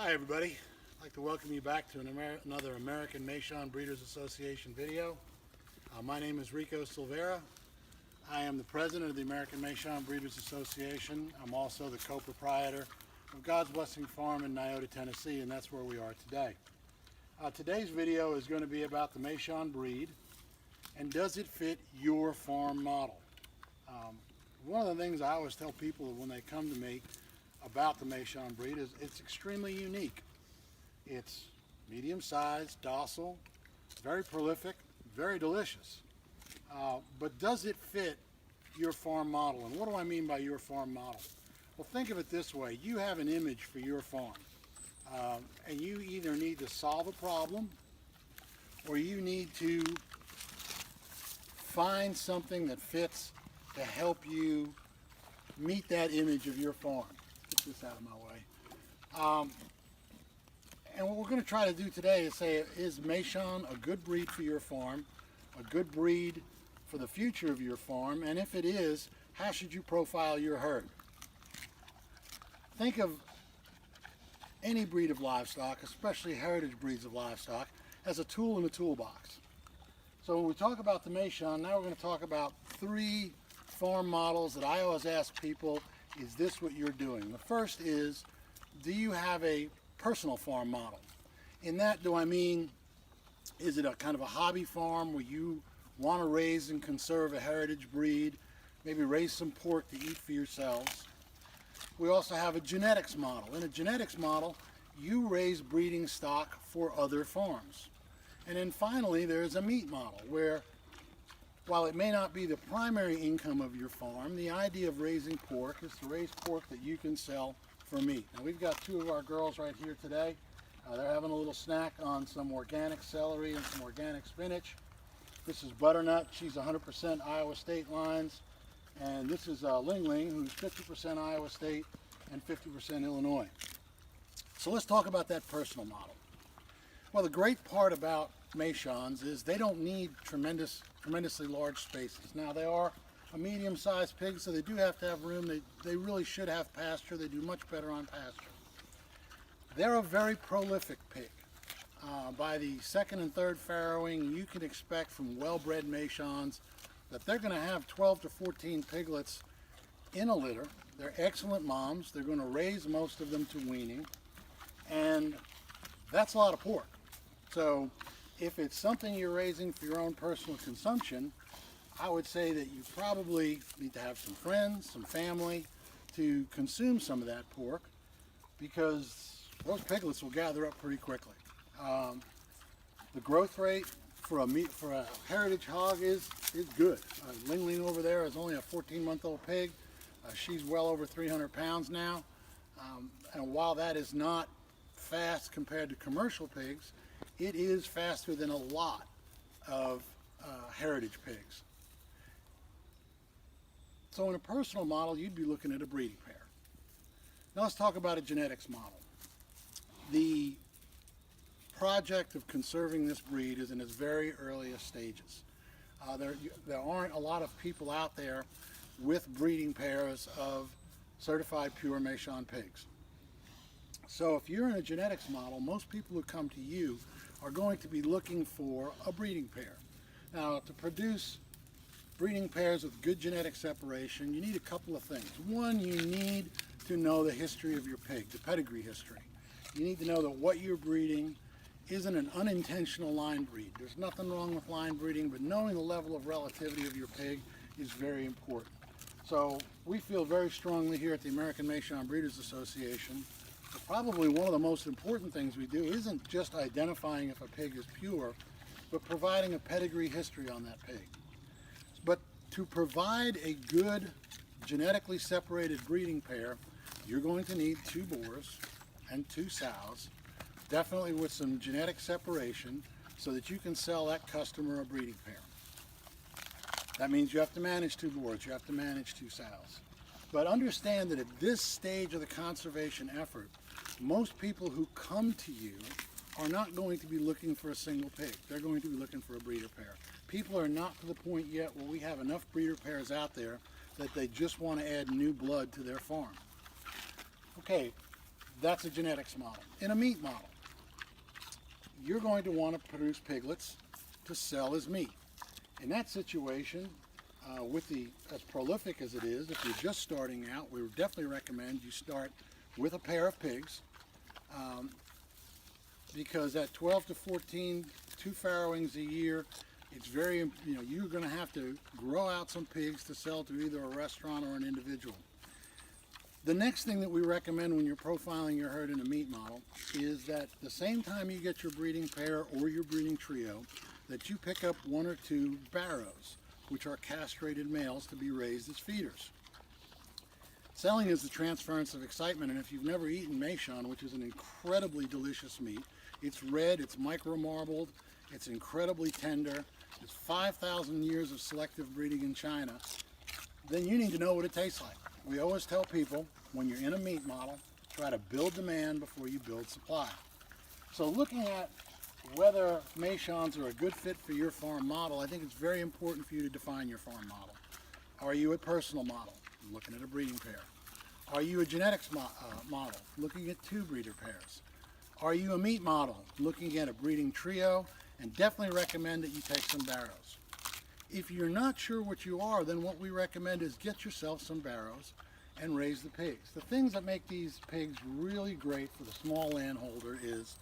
Hi everybody, I'd like to welcome you back to another American Meishan Breeders Association video. My name is Rico Silvera. I am the president of the American Meishan Breeders Association. I'm also the co-proprietor of God's Blessing Farm in Nyota, Tennessee, and that's where we are today. Today's video is going to be about the Meishan breed and does it fit your farm model. One of the things I always tell people when they come to me about the Meishan breed is it's extremely unique. It's medium-sized, docile, very prolific, very delicious. But does it fit your farm model? And what do I mean by your farm model? Well, think of it this way. You have an image for your farm. And you either need to solve a problem or you need to find something that fits to help you meet that image of your farm. Get this out of my way. And what we're going to try to do today is say, is Meishan a good breed for your farm, a good breed for the future of your farm, and if it is, how should you profile your herd? Think of any breed of livestock, especially heritage breeds of livestock, as a tool in a toolbox. So when we talk about the Meishan, now we're going to talk about three farm models that I always ask people, is this what you're doing? The first is, do you have a personal farm model? In that, do I mean, is it a kind of a hobby farm where you want to raise and conserve a heritage breed, maybe raise some pork to eat for yourselves? We also have a genetics model. In a genetics model, you raise breeding stock for other farms. And then finally, there's a meat model where, while it may not be the primary income of your farm, the idea of raising pork is to raise pork that you can sell for meat. Now we've got two of our girls right here today. They're having a little snack on some organic celery and some organic spinach. This is Butternut. She's 100% Iowa State lines. And this is Ling Ling, who's 50% Iowa State and 50% Illinois. So let's talk about that personal model. Well, the great part about Meishans is they don't need tremendously large spaces. Now they are a medium-sized pig, so they do have to have room. They really should have pasture. They do much better on pasture. They're a very prolific pig. By the second and third farrowing, you can expect from well-bred Meishans that they're going to have 12 to 14 piglets in a litter. They're excellent moms. They're going to raise most of them to weaning, and that's a lot of pork. So if it's something you're raising for your own personal consumption, I would say that you probably need to have some friends, some family to consume some of that pork, because those piglets will gather up pretty quickly. The growth rate for a heritage hog is good. Ling Ling over there is only a 14-month-old pig. She's well over 300 pounds now. And while that is not fast compared to commercial pigs, it is faster than a lot of heritage pigs. So in a personal model, you'd be looking at a breeding pair. Now let's talk about a genetics model. The project of conserving this breed is in its very earliest stages. There aren't a lot of people out there with breeding pairs of certified pure Meishan pigs. So if you're in a genetics model, most people who come to you are going to be looking for a breeding pair. Now, to produce breeding pairs with good genetic separation, you need a couple of things. One, you need to know the history of your pig, the pedigree history. You need to know that what you're breeding isn't an unintentional line breed. There's nothing wrong with line breeding, but knowing the level of relativity of your pig is very important. So we feel very strongly here at the American Meishan Breeders Association that probably one of the most important things we do isn't just identifying if a pig is pure, but providing a pedigree history on that pig. But to provide a good genetically separated breeding pair, you're going to need 2 boars and 2 sows, definitely with some genetic separation, so that you can sell that customer a breeding pair. That means you have to manage 2 boars, you have to manage 2 sows. But understand that at this stage of the conservation effort, most people who come to you are not going to be looking for a single pig. They're going to be looking for a breeder pair. People are not to the point yet where we have enough breeder pairs out there that they just want to add new blood to their farm. Okay, That's a genetics model. In a meat model, you're going to want to produce piglets to sell as meat. In that situation, as prolific as it is, if you're just starting out, we would definitely recommend you start with a pair of pigs, because at 12 to 14, 2 farrowings a year, it's very, you're going to have to grow out some pigs to sell to either a restaurant or an individual. The next thing that we recommend when you're profiling your herd in a meat model is that the same time you get your breeding pair or your breeding trio, that you pick up 1 or 2 barrows, which are castrated males to be raised as feeders. Selling is the transference of excitement, and if you've never eaten Meishan, which is an incredibly delicious meat, it's red, it's micro-marbled, it's incredibly tender, it's 5,000 years of selective breeding in China, then you need to know what it tastes like. We always tell people, when you're in a meat model, try to build demand before you build supply. So looking at whether Meishans are a good fit for your farm model, I think it's very important for you to define your farm model. Are you a personal model? Looking at a breeding pair. Are you a genetics model? Looking at 2 breeder pairs. Are you a meat model? Looking at a breeding trio, and definitely recommend that you take some barrows. If you're not sure what you are, then what we recommend is get yourself some barrows and raise the pigs. The things that make these pigs really great for the small landholder is,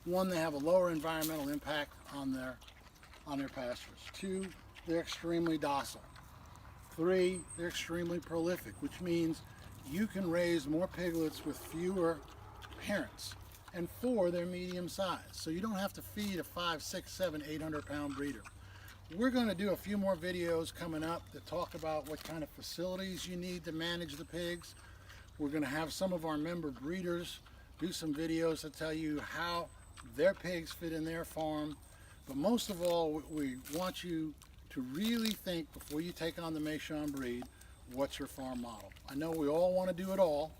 1, they have a lower environmental impact on their pastures. 2, they're extremely docile. 3, they're extremely prolific, which means you can raise more piglets with fewer parents. And 4, they're medium sized, so you don't have to feed a 5, 6, 7, 800 pound breeder. We're going to do a few more videos coming up that talk about what kind of facilities you need to manage the pigs. We're going to have some of our member breeders do some videos that tell you how their pigs fit in their farm. But most of all, we want you to really think before you take on the Meishan breed, what's your farm model? I know we all want to do it all,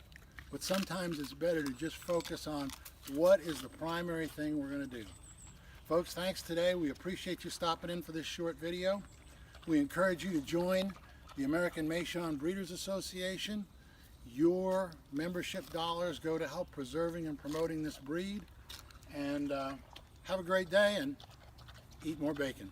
but sometimes it's better to just focus on what is the primary thing we're going to do. Folks, thanks today. We appreciate you stopping in for this short video. We encourage you to join the American Meishan Breeders Association. Your membership dollars go to help preserving and promoting this breed. And have a great day and eat more bacon.